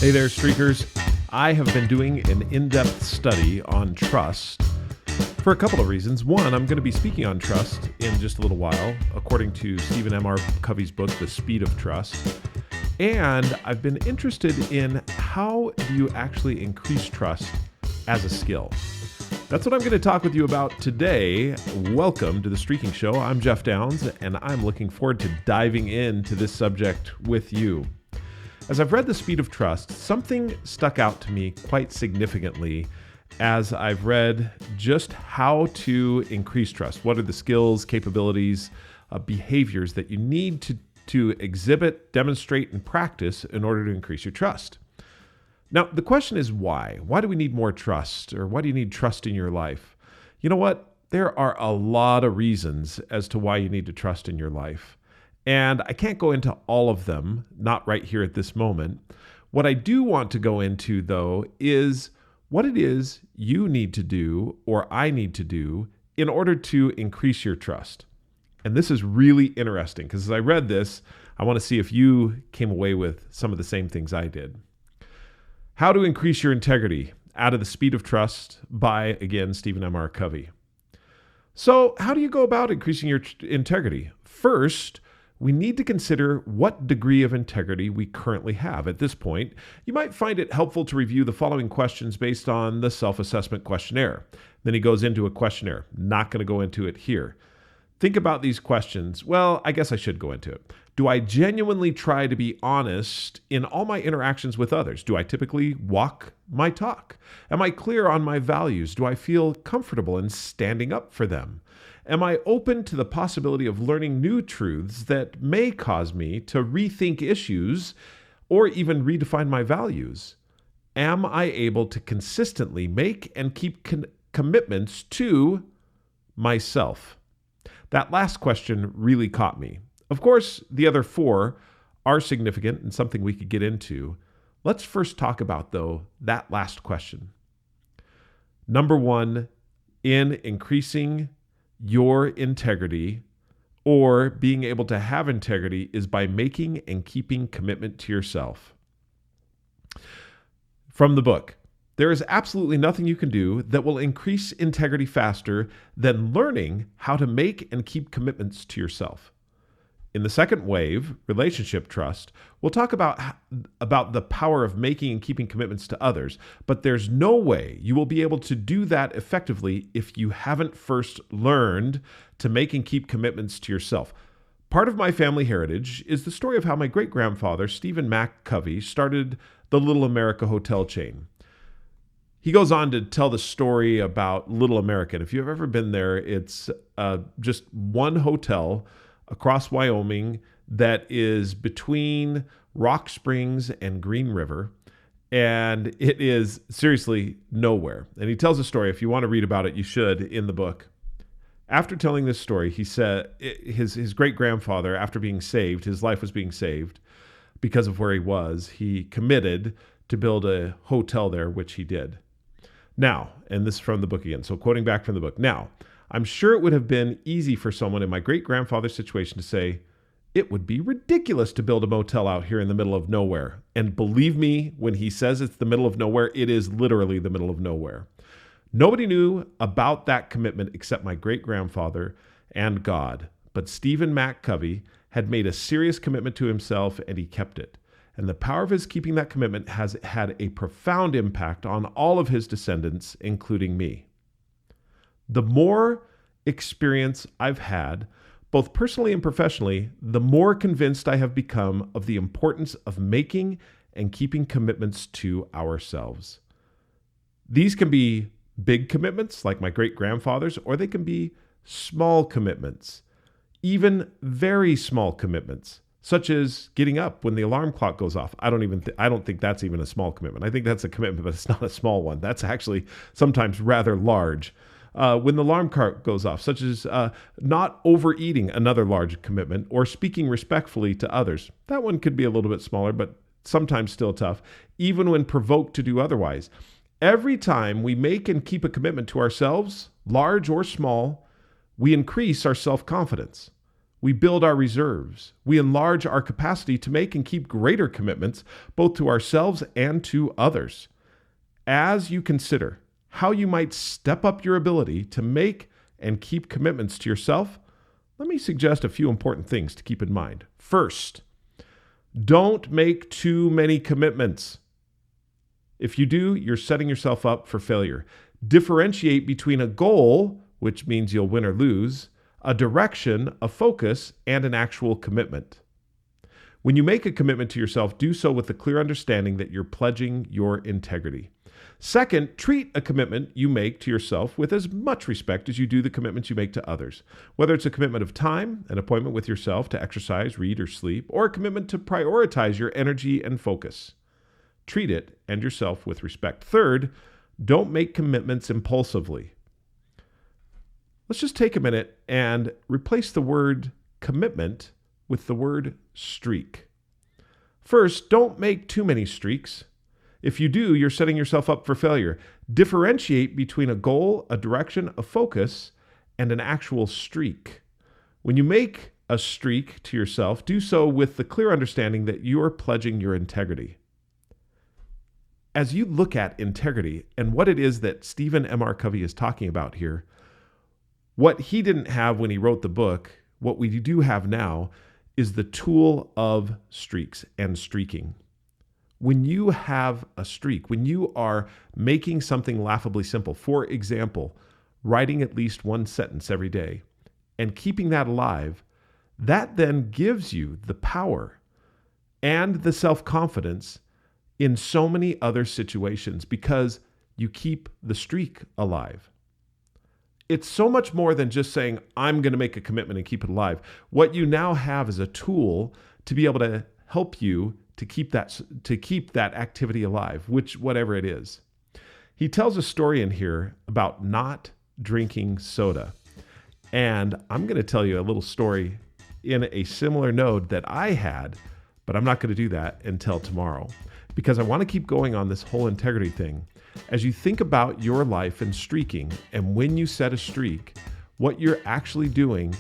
Hey there, Streakers. I have been doing an in-depth study on trust for a couple of reasons. One, I'm going to be speaking on trust in just a little while, according to Stephen M.R. Covey's book, The Speed of Trust. And I've been interested in how do you actually increase trust as a skill. That's what I'm going to talk with you about today. Welcome to the Streakin Show. I'm Jeff Downs, and I'm looking forward to diving into this subject with you. As I've read The Speed of Trust, something stuck out to me quite significantly as I've read just how to increase trust. What are the skills, capabilities, behaviors that you need to exhibit, demonstrate, and practice in order to increase your trust? Now, the question is why? Why do we need more trust? Or why do you need trust in your life? You know what? There are a lot of reasons as to why you need to trust in your life. And I can't go into all of them, not right here at this moment. What I do want to go into, though, is what it is you need to do or I need to do in order to increase your trust. And this is really interesting because as I read this, I want to see if you came away with some of the same things I did. How to Increase Your Integrity Out of the Speed of Trust by, again, Stephen M.R. Covey. So how do you go about increasing your integrity? First, we need to consider what degree of integrity we currently have. At this point, you might find it helpful to review the following questions based on the self-assessment questionnaire. Then he goes into a questionnaire. Not going to go into it here. Think about these questions. Well, I guess I should go into it. Do I genuinely try to be honest in all my interactions with others? Do I typically walk my talk? Am I clear on my values? Do I feel comfortable in standing up for them? Am I open to the possibility of learning new truths that may cause me to rethink issues or even redefine my values? Am I able to consistently make and keep commitments to myself? That last question really caught me. Of course, the other four are significant and something we could get into. Let's first talk about, though, that last question. Number one, in increasing your integrity or being able to have integrity is by making and keeping commitment to yourself. From the book, there is absolutely nothing you can do that will increase integrity faster than learning how to make and keep commitments to yourself. In the second wave, relationship trust, we'll talk about the power of making and keeping commitments to others, but there's no way you will be able to do that effectively if you haven't first learned to make and keep commitments to yourself. Part of my family heritage is the story of how my great-grandfather, Stephen Mac Covey, started the Little America hotel chain. He goes on to tell the story about Little America. And if you've ever been there, it's just one hotel across Wyoming that is between Rock Springs and Green River. And it is seriously nowhere. And he tells a story. If you want to read about it, you should in the book. After telling this story, he said his great-grandfather, after being saved, his life was being saved because of where he was, he committed to build a hotel there, which he did. Now, and this is from the book again, so quoting back from the book. Now, I'm sure it would have been easy for someone in my great-grandfather's situation to say, it would be ridiculous to build a motel out here in the middle of nowhere. And believe me, when he says it's the middle of nowhere, it is literally the middle of nowhere. Nobody knew about that commitment except my great-grandfather and God. But Stephen Mac Covey had made a serious commitment to himself, and he kept it. And the power of his keeping that commitment has had a profound impact on all of his descendants, including me. The more experience I've had, both personally and professionally, the more convinced I have become of the importance of making and keeping commitments to ourselves. These can be big commitments like my great-grandfather's, or they can be small commitments, even very small commitments, such as getting up when the alarm clock goes off. I don't think that's even a small commitment. I think that's a commitment, but it's not a small one. That's actually sometimes rather large. When the alarm clock goes off, such as not overeating, another large commitment, or speaking respectfully to others. That one could be a little bit smaller, but sometimes still tough, even when provoked to do otherwise. Every time we make and keep a commitment to ourselves, large or small, we increase our self-confidence. We build our reserves. We enlarge our capacity to make and keep greater commitments, both to ourselves and to others. As you consider how you might step up your ability to make and keep commitments to yourself, let me suggest a few important things to keep in mind. First, don't make too many commitments. If you do, you're setting yourself up for failure. Differentiate between a goal, which means you'll win or lose, a direction, a focus, and an actual commitment. When you make a commitment to yourself, do so with the clear understanding that you're pledging your integrity. Second, treat a commitment you make to yourself with as much respect as you do the commitments you make to others. Whether it's a commitment of time, an appointment with yourself to exercise, read, or sleep, or a commitment to prioritize your energy and focus. Treat it and yourself with respect. Third, don't make commitments impulsively. Let's just take a minute and replace the word commitment with the word streak. First, don't make too many streaks. If you do, you're setting yourself up for failure. Differentiate between a goal, a direction, a focus, and an actual streak. When you make a streak to yourself, do so with the clear understanding that you're pledging your integrity. As you look at integrity and what it is that Stephen M.R. Covey is talking about here, what he didn't have when he wrote the book, what we do have now, is the tool of streaks and streaking. When you have a streak, when you are making something laughably simple, for example, writing at least one sentence every day and keeping that alive, that then gives you the power and the self-confidence in so many other situations because you keep the streak alive. It's so much more than just saying, I'm going to make a commitment and keep it alive. What you now have is a tool to be able to help you to keep that activity alive, whatever it is. He tells a story in here about not drinking soda. And I'm going to tell you a little story in a similar node that I had, but I'm not going to do that until tomorrow because I want to keep going on this whole integrity thing. As you think about your life and streaking, and when you set a streak, what you're actually doing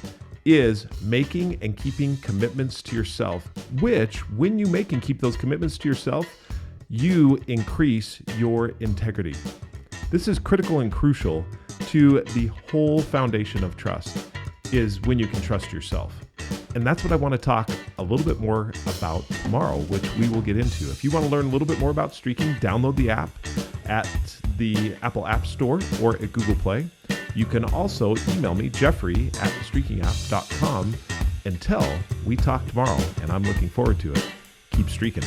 is making and keeping commitments to yourself, which when you make and keep those commitments to yourself, you increase your integrity. This is critical and crucial to the whole foundation of trust, is when you can trust yourself. And that's what I want to talk a little bit more about tomorrow, which we will get into. If you want to learn a little bit more about streaking, download the app at the Apple App Store or at Google Play. You can also email me, Jeffrey@thestreakingapp.com, until we talk tomorrow, and I'm looking forward to it. Keep streaking.